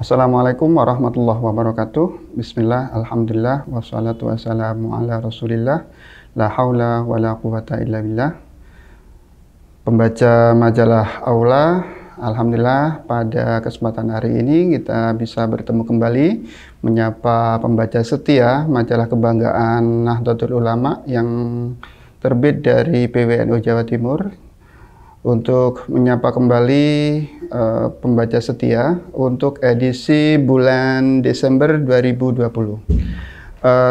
Assalamualaikum warahmatullahi wabarakatuh. Bismillah, alhamdulillah, wassalatu wassalamu ala rasulillah. La haula wa la quwata illa billah. Pembaca majalah Aula, alhamdulillah pada kesempatan hari ini kita bisa bertemu kembali menyapa pembaca setia majalah kebanggaan Nahdlatul Ulama yang terbit dari PWNU Jawa Timur, untuk menyapa kembali pembaca setia untuk edisi bulan Desember 2020.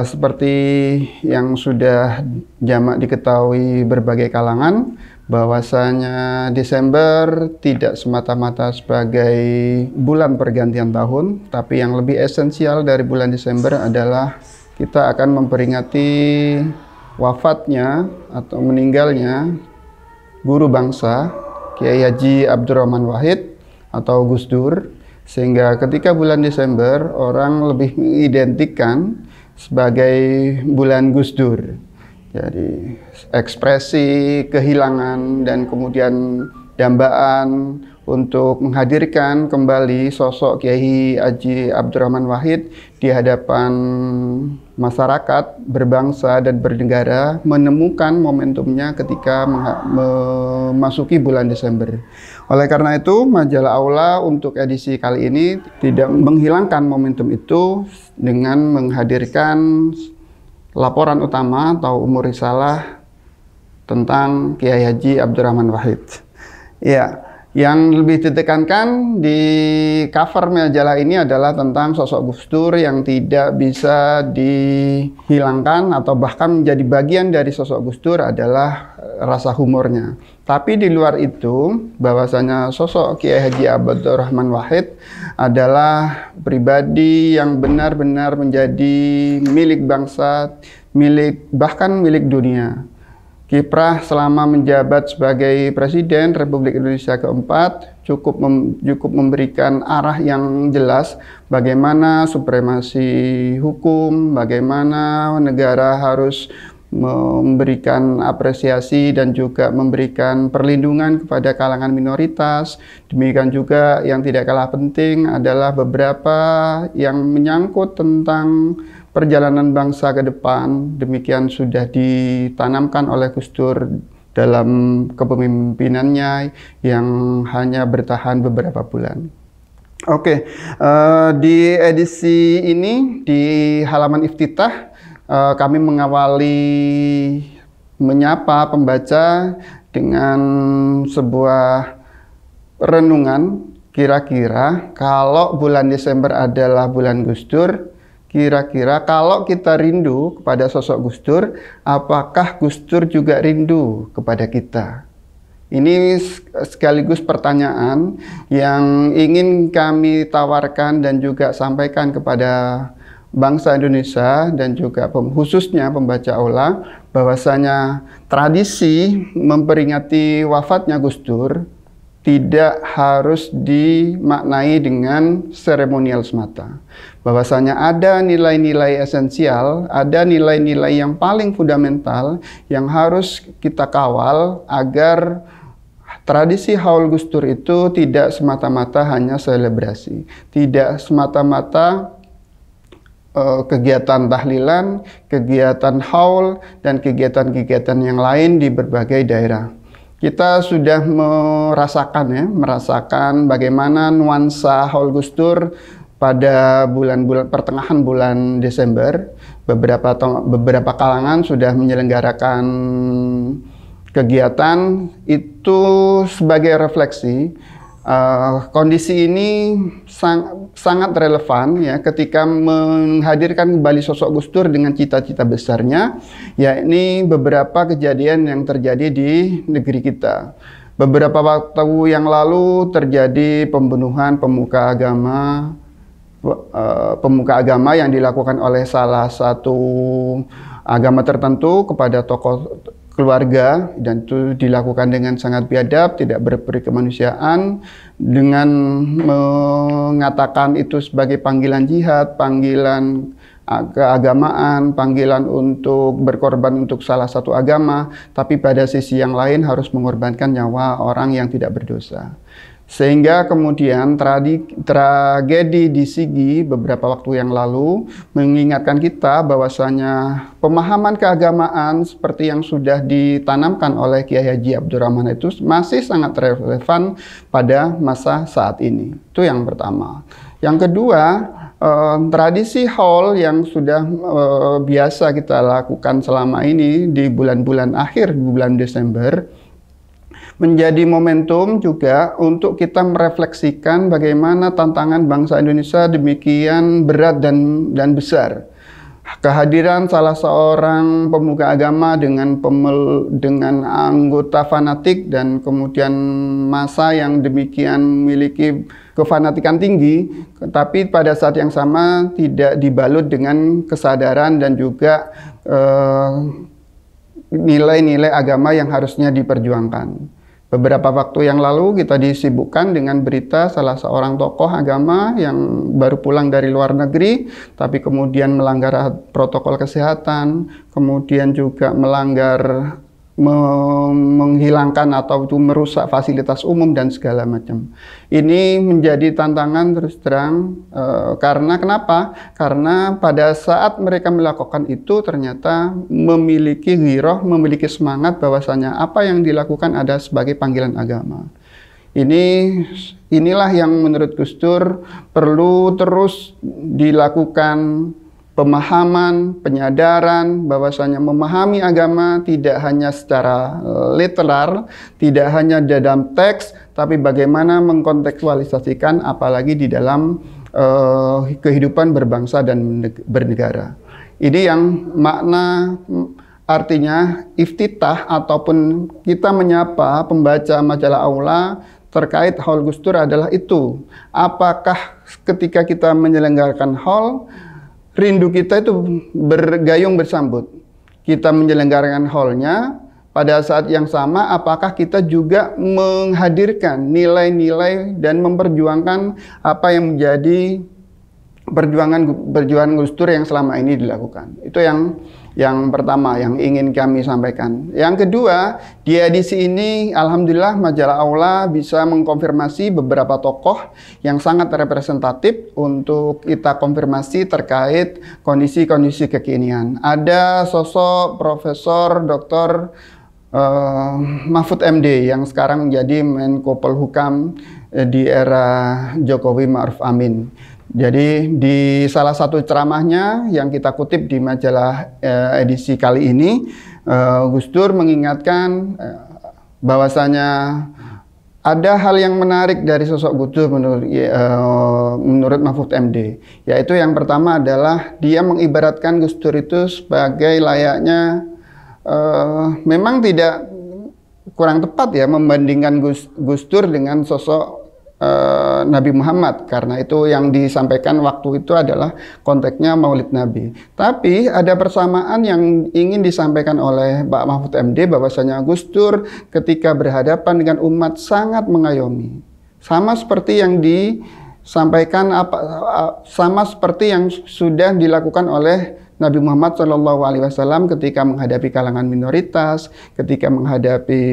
Seperti yang sudah jamak diketahui berbagai kalangan, bahwasanya Desember tidak semata-mata sebagai bulan pergantian tahun, tapi yang lebih esensial dari bulan Desember adalah kita akan memperingati wafatnya atau meninggalnya guru bangsa Kiai Haji Abdurrahman Wahid atau Gus Dur, sehingga ketika bulan Desember orang lebih mengidentikan sebagai bulan Gus Dur. Jadi ekspresi kehilangan dan kemudian dambaan untuk menghadirkan kembali sosok Kiai Haji Abdurrahman Wahid di hadapan masyarakat berbangsa dan bernegara menemukan momentumnya ketika memasuki bulan Desember. Oleh karena itu, majalah Aula untuk edisi kali ini tidak menghilangkan momentum itu dengan menghadirkan laporan utama atau umur risalah tentang Kiai Haji Abdurrahman Wahid. Ya, yang lebih ditekankan di cover majalah ini adalah tentang sosok Gus Dur yang tidak bisa dihilangkan atau bahkan menjadi bagian dari sosok Gus Dur adalah rasa humornya. Tapi di luar itu, bahwasanya sosok Kiai Haji Abdurrahman Wahid adalah pribadi yang benar-benar menjadi milik bangsa, bahkan milik dunia. Kiprah selama menjabat sebagai Presiden Republik Indonesia keempat cukup memberikan arah yang jelas bagaimana supremasi hukum, bagaimana negara harus memberikan apresiasi dan juga memberikan perlindungan kepada kalangan minoritas. Demikian juga yang tidak kalah penting adalah beberapa yang menyangkut tentang perjalanan bangsa ke depan. Demikian sudah ditanamkan oleh Gus Dur dalam kepemimpinannya yang hanya bertahan beberapa bulan. Oke, di edisi ini di halaman iftitah kami mengawali menyapa pembaca dengan sebuah renungan. Kira-kira kalau bulan Desember adalah bulan Gus Dur, kira-kira kalau kita rindu kepada sosok Gus Dur, apakah Gus Dur juga rindu kepada kita? Ini sekaligus pertanyaan yang ingin kami tawarkan dan juga sampaikan kepada bangsa Indonesia dan juga khususnya pembaca Aula, bahwasanya tradisi memperingati wafatnya Gus Dur tidak harus dimaknai dengan seremonial semata. Bahwasanya ada nilai-nilai esensial, ada nilai-nilai yang paling fundamental yang harus kita kawal agar tradisi Haul Gus Dur itu tidak semata-mata hanya selebrasi, tidak semata-mata kegiatan tahlilan, kegiatan haul, dan kegiatan-kegiatan yang lain di berbagai daerah. Kita sudah merasakan bagaimana nuansa Haul Gus Dur pada pertengahan bulan Desember. Beberapa kalangan sudah menyelenggarakan kegiatan itu sebagai refleksi. Kondisi ini sangat relevan ya ketika menghadirkan kembali sosok Gus Dur dengan cita-cita besarnya, yakni beberapa kejadian yang terjadi di negeri kita. Beberapa waktu yang lalu terjadi pembunuhan pemuka agama yang dilakukan oleh salah satu agama tertentu kepada tokoh keluarga, dan itu dilakukan dengan sangat biadab, tidak berperi kemanusiaan, dengan mengatakan itu sebagai panggilan jihad, panggilan keagamaan, panggilan untuk berkorban untuk salah satu agama, tapi pada sisi yang lain harus mengorbankan nyawa orang yang tidak berdosa. Sehingga kemudian tragedi di Sigi beberapa waktu yang lalu mengingatkan kita bahwasanya pemahaman keagamaan seperti yang sudah ditanamkan oleh Kiai Haji Abdurrahman itu masih sangat relevan pada masa saat ini. Itu yang pertama. Yang kedua, tradisi haul yang sudah biasa kita lakukan selama ini di bulan-bulan akhir, di bulan Desember, menjadi momentum juga untuk kita merefleksikan bagaimana tantangan bangsa Indonesia demikian berat dan besar. Kehadiran salah seorang pemuka agama dengan anggota fanatik dan kemudian massa yang demikian memiliki kefanatikan tinggi, tapi pada saat yang sama tidak dibalut dengan kesadaran dan juga nilai-nilai agama yang harusnya diperjuangkan. Beberapa waktu yang lalu kita disibukkan dengan berita salah seorang tokoh agama yang baru pulang dari luar negeri, tapi kemudian melanggar protokol kesehatan, kemudian juga melanggar menghilangkan atau itu merusak fasilitas umum dan segala macam. Ini menjadi tantangan terus terang karena kenapa? Karena pada saat mereka melakukan itu ternyata memiliki ghiroh, memiliki semangat bahwasanya apa yang dilakukan ada sebagai panggilan agama. Inilah yang menurut Gus Dur perlu terus dilakukan. Pemahaman, penyadaran bahwasanya memahami agama tidak hanya secara literal, tidak hanya dalam teks, tapi bagaimana mengkontekstualisasikan apalagi di dalam kehidupan berbangsa dan bernegara. Ini yang makna artinya iftitah ataupun kita menyapa pembaca majalah Aula terkait haul Gus Dur adalah itu. Apakah ketika kita menyelenggarakan haul rindu kita itu bergayung bersambut. Kita menyelenggarakan haulnya, pada saat yang sama apakah kita juga menghadirkan nilai-nilai dan memperjuangkan apa yang menjadi perjuangan Gus Dur yang selama ini dilakukan. Itu yang pertama yang ingin kami sampaikan. Yang kedua, di edisi ini alhamdulillah majalah Aula bisa mengkonfirmasi beberapa tokoh yang sangat representatif untuk kita konfirmasi terkait kondisi-kondisi kekinian. Ada sosok Profesor Dr. Mahfud MD yang sekarang menjadi Menko Polhukam di era Jokowi Ma'ruf Amin. Jadi di salah satu ceramahnya yang kita kutip di majalah edisi kali ini, Gus Dur mengingatkan bahwasanya ada hal yang menarik dari sosok Gus Dur menurut Mahfud MD, yaitu yang pertama adalah dia mengibaratkan Gus Dur itu sebagai layaknya memang tidak kurang tepat ya membandingkan Gus Dur dengan sosok Nabi Muhammad, karena itu yang disampaikan waktu itu adalah konteksnya Maulid Nabi. Tapi ada persamaan yang ingin disampaikan oleh Pak Mahfud MD bahwasanya Gus Dur ketika berhadapan dengan umat sangat mengayomi. Sama seperti yang disampaikan sama seperti yang sudah dilakukan oleh Nabi Muhammad SAW ketika menghadapi kalangan minoritas, ketika menghadapi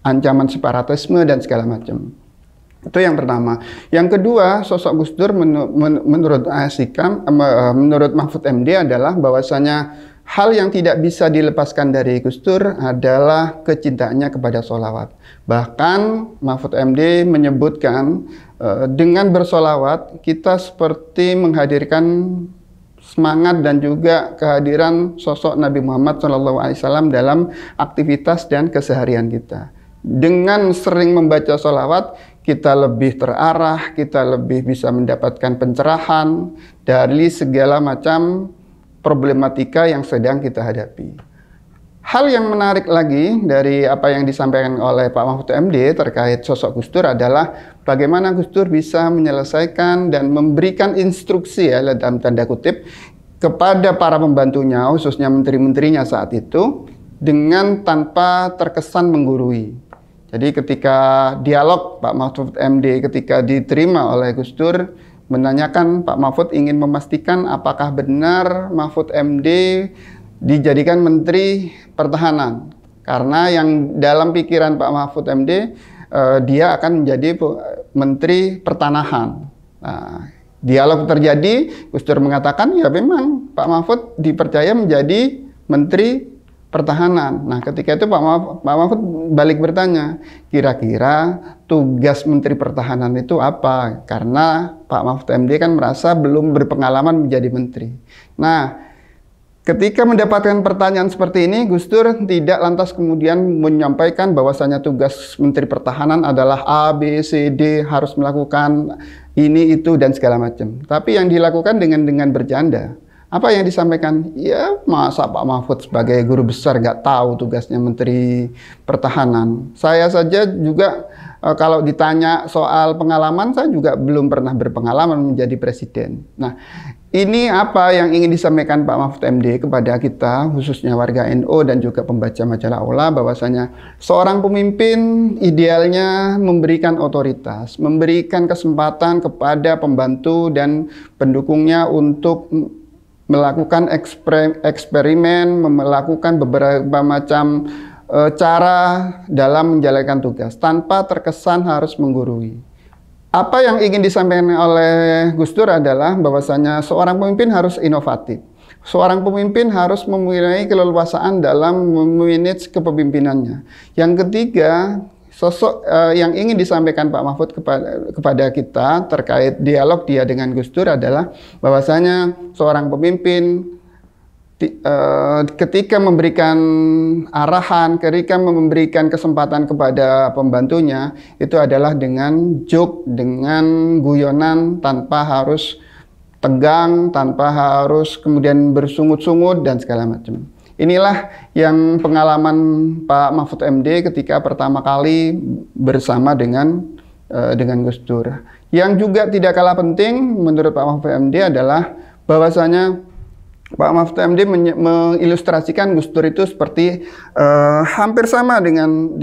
ancaman separatisme dan segala macam. Itu yang pertama. Yang kedua, sosok Gus Dur menurut Mahfud MD adalah bahwasanya hal yang tidak bisa dilepaskan dari Gus Dur adalah kecintaannya kepada sholawat. Bahkan Mahfud MD menyebutkan dengan bersolawat kita seperti menghadirkan semangat dan juga kehadiran sosok Nabi Muhammad SAW dalam aktivitas dan keseharian kita. Dengan sering membaca sholawat, kita lebih terarah, kita lebih bisa mendapatkan pencerahan dari segala macam problematika yang sedang kita hadapi. Hal yang menarik lagi dari apa yang disampaikan oleh Pak Mahfud MD terkait sosok Gus Dur adalah bagaimana Gus Dur bisa menyelesaikan dan memberikan instruksi ya dalam tanda kutip kepada para pembantunya, khususnya menteri-menterinya saat itu, dengan tanpa terkesan menggurui. Jadi ketika dialog Pak Mahfud MD ketika diterima oleh Gus Dur menanyakan Pak Mahfud ingin memastikan apakah benar Mahfud MD dijadikan Menteri Pertahanan. Karena yang dalam pikiran Pak Mahfud MD dia akan menjadi Menteri Pertanahan. Nah, dialog terjadi, Gus Dur mengatakan ya memang Pak Mahfud dipercaya menjadi Menteri Pertahanan. Nah, ketika itu Pak Mahfud balik bertanya, kira-kira tugas Menteri Pertahanan itu apa? Karena Pak Mahfud MD kan merasa belum berpengalaman menjadi menteri. Nah, ketika mendapatkan pertanyaan seperti ini, Gus Dur tidak lantas kemudian menyampaikan bahwasanya tugas Menteri Pertahanan adalah A, B, C, D, harus melakukan ini, itu, dan segala macam. Tapi yang dilakukan dengan bercanda. Apa yang disampaikan? Ya, masa Pak Mahfud sebagai guru besar nggak tahu tugasnya Menteri Pertahanan. Saya saja juga kalau ditanya soal pengalaman, saya juga belum pernah berpengalaman menjadi presiden. Nah, ini apa yang ingin disampaikan Pak Mahfud MD kepada kita, khususnya warga NU dan juga pembaca majalah Aula, bahwasanya seorang pemimpin idealnya memberikan otoritas, memberikan kesempatan kepada pembantu dan pendukungnya untuk melakukan eksperimen, melakukan beberapa macam cara dalam menjalankan tugas tanpa terkesan harus menggurui. Apa yang ingin disampaikan oleh Gus Dur adalah bahwasanya seorang pemimpin harus inovatif. Seorang pemimpin harus mempunyai keleluasaan dalam memanage kepemimpinannya. Yang ketiga, sosok yang ingin disampaikan Pak Mahfud kepada kita terkait dialog dia dengan Gus Dur adalah bahwasanya seorang pemimpin ketika memberikan arahan, ketika memberikan kesempatan kepada pembantunya, itu adalah dengan joke, dengan guyonan, tanpa harus tegang, tanpa harus kemudian bersungut-sungut dan segala macam. Inilah yang pengalaman Pak Mahfud MD ketika pertama kali bersama dengan Gus Dur. Yang juga tidak kalah penting menurut Pak Mahfud MD adalah bahwasanya Pak Mahfud MD mengilustrasikan Gus Dur itu seperti hampir sama dengan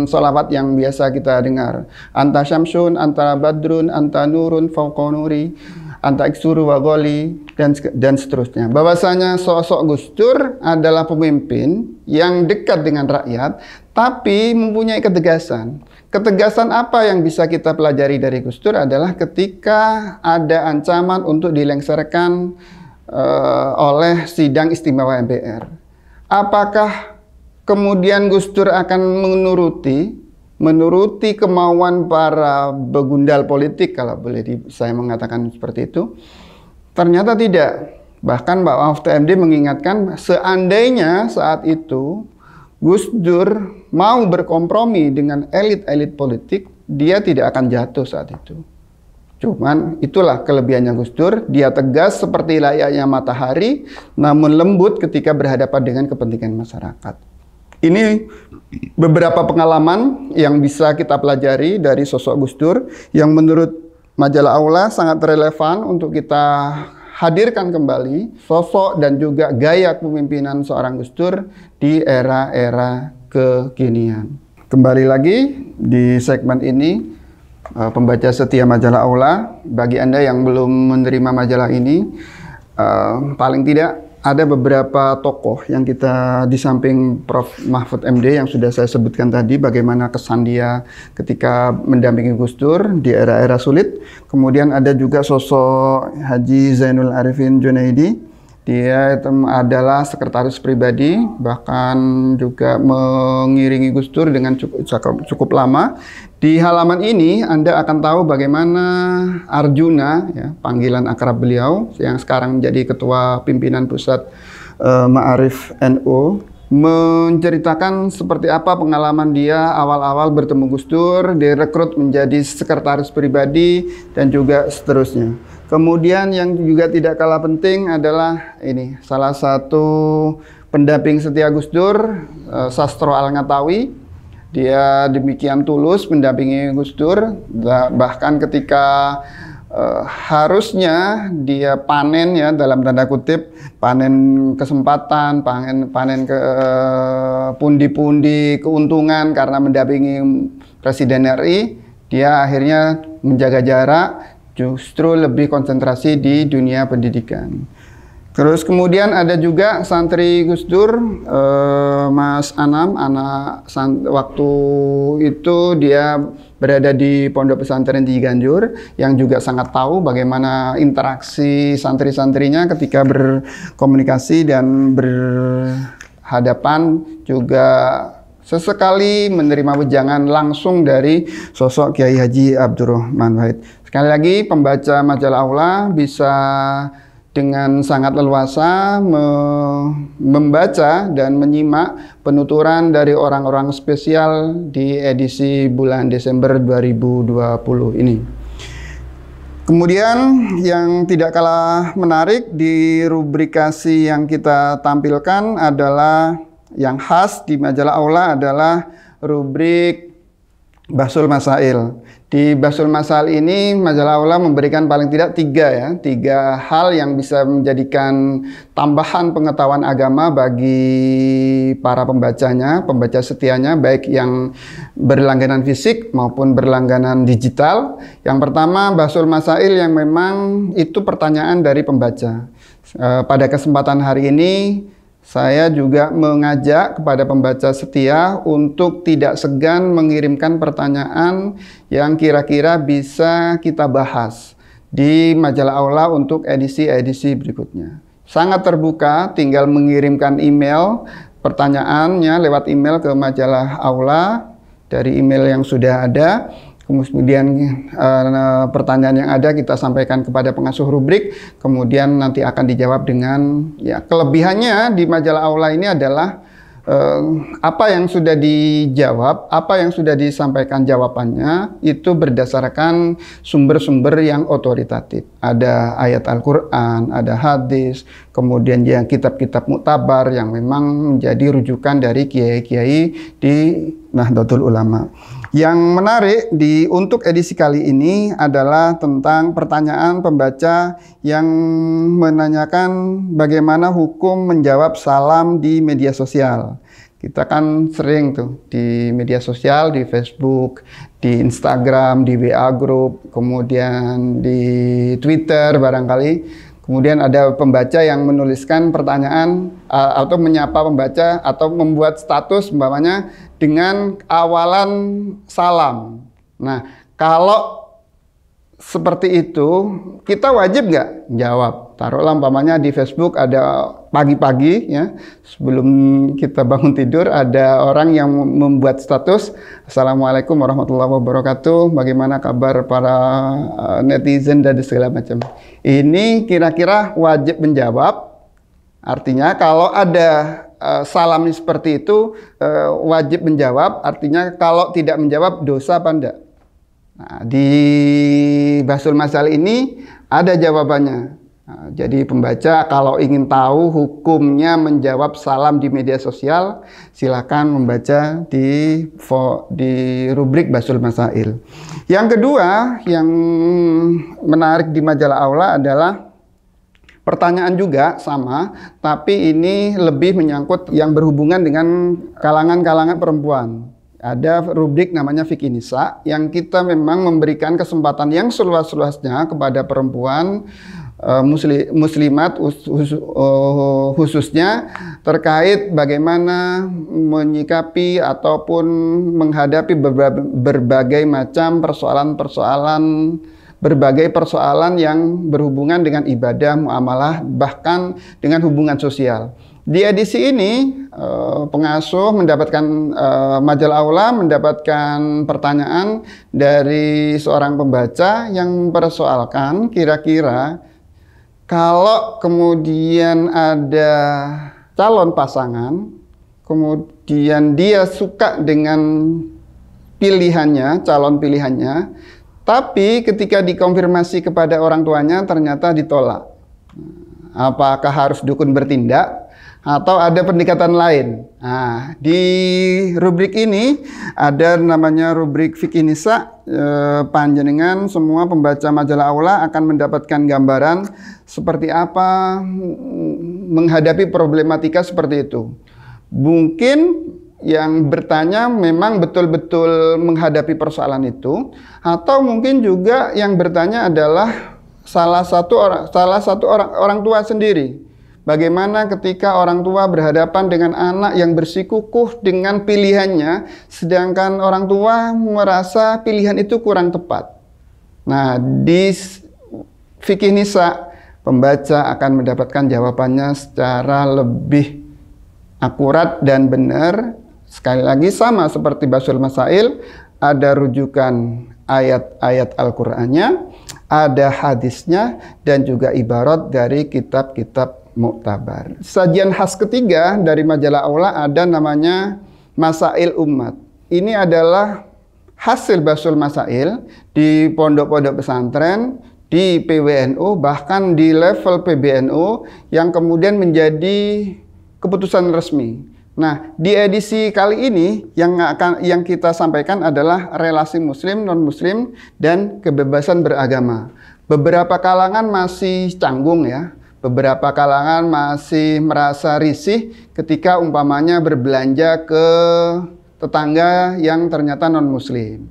sholawat yang biasa kita dengar. Anta syamsun, anta badrun, anta nurun, fauqa nuri, anta iksuru wa goli, dan seterusnya. Bahwasanya sosok Gus Dur adalah pemimpin yang dekat dengan rakyat, tapi mempunyai ketegasan. Ketegasan apa yang bisa kita pelajari dari Gus Dur adalah ketika ada ancaman untuk dilengsarkan oleh sidang istimewa MPR. Apakah kemudian Gus Dur akan menuruti kemauan para begundal politik, kalau boleh saya mengatakan seperti itu? Ternyata tidak. Bahkan Pak Mahfud MD mengingatkan, seandainya saat itu Gus Dur mau berkompromi dengan elit-elit politik, dia tidak akan jatuh saat itu. Cuman itulah kelebihannya Gus Dur, dia tegas seperti layaknya matahari, namun lembut ketika berhadapan dengan kepentingan masyarakat. Ini beberapa pengalaman yang bisa kita pelajari dari sosok Gus Dur, yang menurut majalah Aula sangat relevan untuk kita hadirkan kembali sosok dan juga gaya kepemimpinan seorang Gus Dur di era-era kekinian. Kembali lagi di segmen ini, pembaca setia majalah Aula, bagi Anda yang belum menerima majalah ini, paling tidak ada beberapa tokoh yang kita, di samping Prof. Mahfud MD yang sudah saya sebutkan tadi, bagaimana kesan dia ketika mendampingi Gus Dur di era-era sulit. Kemudian ada juga sosok Haji Zainul Arifin Junaidi. Dia adalah sekretaris pribadi, bahkan juga mengiringi Gus Dur dengan cukup lama. Di halaman ini Anda akan tahu bagaimana Arjuna, ya, panggilan akrab beliau, yang sekarang menjadi ketua pimpinan pusat Ma'arif NU, menceritakan seperti apa pengalaman dia awal-awal bertemu Gus Dur, direkrut menjadi sekretaris pribadi, dan juga seterusnya. Kemudian yang juga tidak kalah penting adalah ini, salah satu pendamping setia Gus Dur, Sastro Al-Ngatawi. Dia demikian tulus mendampingi Gus Dur, bahkan ketika harusnya dia panen, ya, dalam tanda kutip, panen kesempatan, panen ke pundi-pundi keuntungan karena mendampingi Presiden RI, dia akhirnya menjaga jarak, justru lebih konsentrasi di dunia pendidikan. Terus kemudian ada juga santri Gus Dur, Mas Anam, waktu itu dia berada di pondok pesantren di Ganjur, yang juga sangat tahu bagaimana interaksi santri-santrinya ketika berkomunikasi dan berhadapan, juga sesekali menerima wejangan langsung dari sosok Kiai Haji Abdurrahman Wahid. Sekali lagi, pembaca majalah Aula bisa dengan sangat leluasa membaca dan menyimak penuturan dari orang-orang spesial di edisi bulan Desember 2020 ini. Kemudian yang tidak kalah menarik di rubrikasi yang kita tampilkan adalah yang khas di majalah Aula adalah rubrik Bahsul Masail. Di Bahsul Masail ini majalah Aula memberikan paling tidak tiga hal yang bisa menjadikan tambahan pengetahuan agama bagi para pembacanya, pembaca setianya, baik yang berlangganan fisik maupun berlangganan digital. Yang pertama, Bahsul Masail yang memang itu pertanyaan dari pembaca. Pada kesempatan hari ini saya juga mengajak kepada pembaca setia untuk tidak segan mengirimkan pertanyaan yang kira-kira bisa kita bahas di majalah Aula untuk edisi-edisi berikutnya. Sangat terbuka, tinggal mengirimkan email pertanyaannya lewat email ke majalah Aula dari email yang sudah ada. Kemudian pertanyaan yang ada kita sampaikan kepada pengasuh rubrik, kemudian nanti akan dijawab dengan, ya, kelebihannya di majalah Aula ini adalah apa yang sudah dijawab, apa yang sudah disampaikan jawabannya itu berdasarkan sumber-sumber yang otoritatif. Ada ayat Al-Quran, ada hadis, kemudian yang kitab-kitab muktabar yang memang menjadi rujukan dari kiai-kiai di Nahdlatul Ulama. Yang menarik untuk edisi kali ini adalah tentang pertanyaan pembaca yang menanyakan bagaimana hukum menjawab salam di media sosial. Kita kan sering tuh di media sosial, di Facebook, di Instagram, di WA Group, kemudian di Twitter barangkali. Kemudian ada pembaca yang menuliskan pertanyaan atau menyapa pembaca atau membuat status umpamanya dengan awalan salam. Nah, kalau seperti itu kita wajib nggak jawab? Taruhlah umpamanya di Facebook ada pagi-pagi ya, sebelum kita bangun tidur ada orang yang membuat status, Assalamualaikum warahmatullahi wabarakatuh, bagaimana kabar para netizen dan segala macam. Ini kira-kira wajib menjawab. Artinya kalau ada salam seperti itu wajib menjawab, artinya kalau tidak menjawab dosa apa enggak? Nah, di Bahsul Masail ini ada jawabannya. Nah, jadi pembaca kalau ingin tahu hukumnya menjawab salam di media sosial, silakan membaca di rubrik Bahsul Masail. Yang kedua yang menarik di majalah Aula adalah pertanyaan juga sama, tapi ini lebih menyangkut yang berhubungan dengan kalangan-kalangan perempuan. Ada rubrik namanya Fikih Nisa yang kita memang memberikan kesempatan yang seluas-luasnya kepada perempuan muslimat khususnya terkait bagaimana menyikapi ataupun menghadapi berbagai macam berbagai persoalan yang berhubungan dengan ibadah, muamalah, bahkan dengan hubungan sosial. Di edisi ini pengasuh mendapatkan majalah Aula mendapatkan pertanyaan dari seorang pembaca yang mempersoalkan kira-kira kalau kemudian ada calon pasangan, kemudian dia suka dengan pilihannya, calon pilihannya, tapi ketika dikonfirmasi kepada orang tuanya ternyata ditolak. Apakah harus dukun bertindak atau ada pendekatan lain? Nah, di rubrik ini ada namanya rubrik Fikih Nisa. Panjenengan semua pembaca majalah Aula akan mendapatkan gambaran seperti apa menghadapi problematika seperti itu. Mungkin yang bertanya memang betul-betul menghadapi persoalan itu, atau mungkin juga yang bertanya adalah salah satu orang tua sendiri. Bagaimana ketika orang tua berhadapan dengan anak yang bersikukuh dengan pilihannya, sedangkan orang tua merasa pilihan itu kurang tepat. Nah, di fikih nisa, pembaca akan mendapatkan jawabannya secara lebih akurat dan benar. Sekali lagi sama seperti Basul Masail, ada rujukan ayat-ayat Al-Qur'annya, ada hadisnya, dan juga ibarat dari kitab-kitab muktabar. Sajian khas ketiga dari majalah Aula ada namanya Masail Umat. Ini adalah hasil Basul Masail di pondok-pondok pesantren, di PWNU, bahkan di level PBNU yang kemudian menjadi keputusan resmi. Nah, di edisi kali ini yang kita sampaikan adalah relasi muslim non-muslim dan kebebasan beragama. Beberapa kalangan masih canggung ya. Beberapa kalangan masih merasa risih ketika umpamanya berbelanja ke tetangga yang ternyata non-muslim.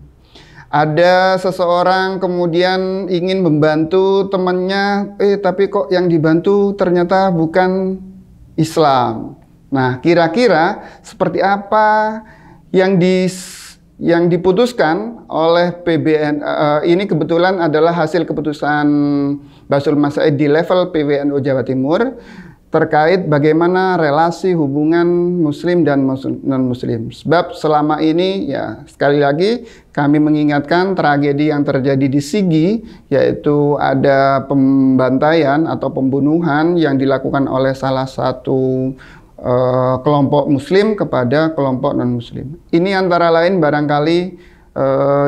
Ada seseorang kemudian ingin membantu temannya, tapi kok yang dibantu ternyata bukan Islam. Nah, kira-kira seperti apa yang diputuskan oleh PBN, ini kebetulan adalah hasil keputusan Basul Masail di level PWNU Jawa Timur terkait bagaimana relasi hubungan muslim dan non-muslim. Sebab selama ini ya sekali lagi kami mengingatkan tragedi yang terjadi di Sigi, yaitu ada pembantaian atau pembunuhan yang dilakukan oleh salah satu kelompok muslim kepada kelompok non-muslim. Ini antara lain barangkali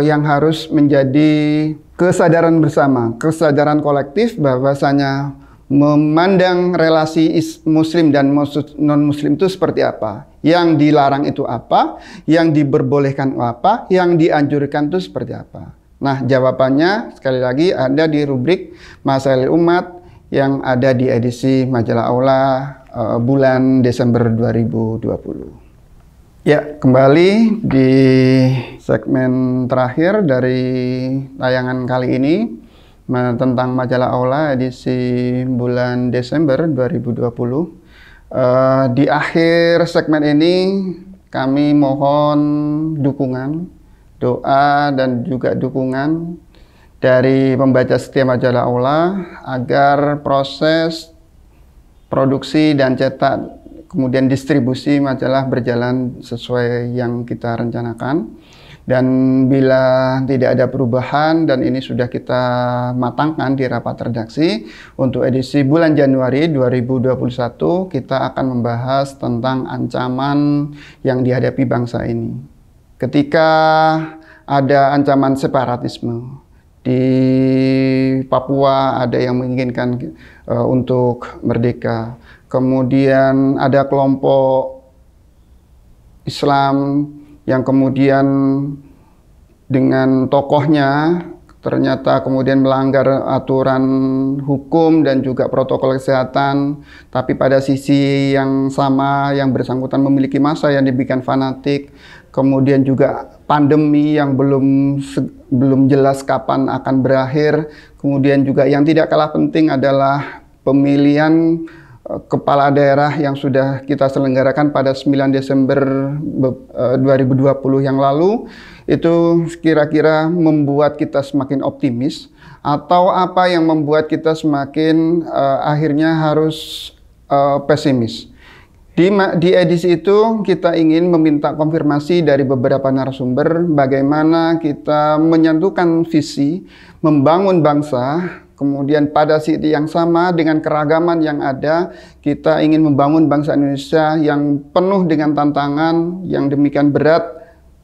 yang harus menjadi kesadaran bersama, kesadaran kolektif bahwasanya memandang relasi muslim dan non-muslim itu seperti apa. Yang dilarang itu apa, yang diperbolehkan apa, yang dianjurkan itu seperti apa. Nah, jawabannya sekali lagi ada di rubrik Masail Umat yang ada di edisi majalah Aula bulan Desember 2020. Ya, kembali di segmen terakhir dari tayangan kali ini tentang majalah Aula edisi bulan Desember 2020. Di akhir segmen ini kami mohon dukungan, doa dan juga dukungan dari pembaca setia majalah Aula agar proses produksi dan cetak kemudian distribusi majalah berjalan sesuai yang kita rencanakan. Dan bila tidak ada perubahan dan ini sudah kita matangkan di rapat redaksi, untuk edisi bulan Januari 2021 kita akan membahas tentang ancaman yang dihadapi bangsa ini. Ketika ada ancaman separatisme, di Papua ada yang menginginkan untuk merdeka. Kemudian ada kelompok Islam yang kemudian dengan tokohnya ternyata kemudian melanggar aturan hukum dan juga protokol kesehatan. Tapi pada sisi yang sama yang bersangkutan memiliki massa yang dibikin fanatik. Kemudian juga pandemi yang belum jelas kapan akan berakhir. Kemudian juga yang tidak kalah penting adalah pemilihan kepala daerah yang sudah kita selenggarakan pada 9 Desember 2020 yang lalu. Itu kira-kira membuat kita semakin optimis, atau apa yang membuat kita semakin akhirnya harus pesimis. Di edisi itu kita ingin meminta konfirmasi dari beberapa narasumber bagaimana kita menyatukan visi membangun bangsa. Kemudian pada sisi yang sama dengan keragaman yang ada, kita ingin membangun bangsa Indonesia yang penuh dengan tantangan yang demikian berat.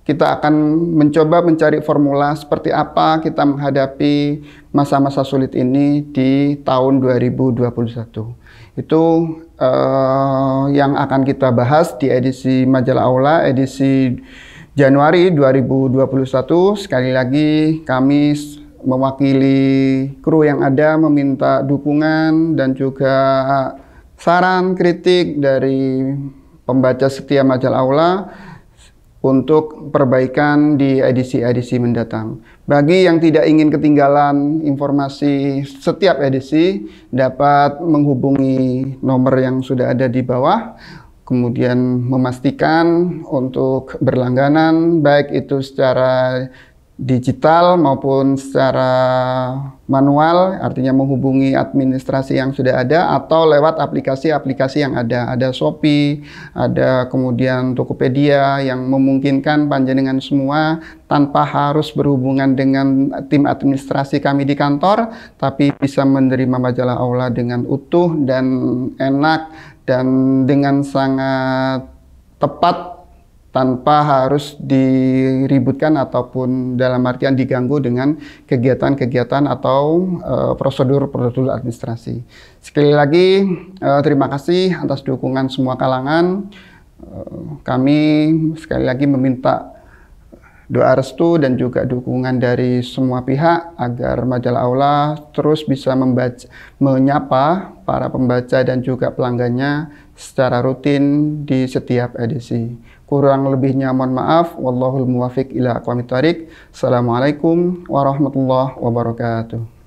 Kita akan mencoba mencari formula seperti apa kita menghadapi masa-masa sulit ini di tahun 2021. Itu yang akan kita bahas di edisi majalah Aula edisi Januari 2021. Sekali lagi kami mewakili kru yang ada meminta dukungan dan juga saran kritik dari pembaca setia majalah Aula. untuk perbaikan di edisi-edisi mendatang. Bagi yang tidak ingin ketinggalan informasi setiap edisi, dapat menghubungi nomor yang sudah ada di bawah, kemudian memastikan untuk berlangganan, baik itu secara digital maupun secara manual, artinya menghubungi administrasi yang sudah ada atau lewat aplikasi-aplikasi yang ada. Ada Shopee, ada kemudian Tokopedia yang memungkinkan panjenengan semua tanpa harus berhubungan dengan tim administrasi kami di kantor, tapi bisa menerima majalah Aula dengan utuh dan enak dan dengan sangat tepat, tanpa harus diributkan ataupun dalam artian diganggu dengan kegiatan-kegiatan atau prosedur-prosedur administrasi. Sekali lagi, terima kasih atas dukungan semua kalangan. Kami sekali lagi meminta doa restu dan juga dukungan dari semua pihak agar majalah Aula terus bisa menyapa para pembaca dan juga pelanggannya secara rutin di setiap edisi. Kurang lebihnya mohon maaf. Wallahul muwafiq ila aqwamit thoriq. Assalamualaikum warahmatullahi wabarakatuh.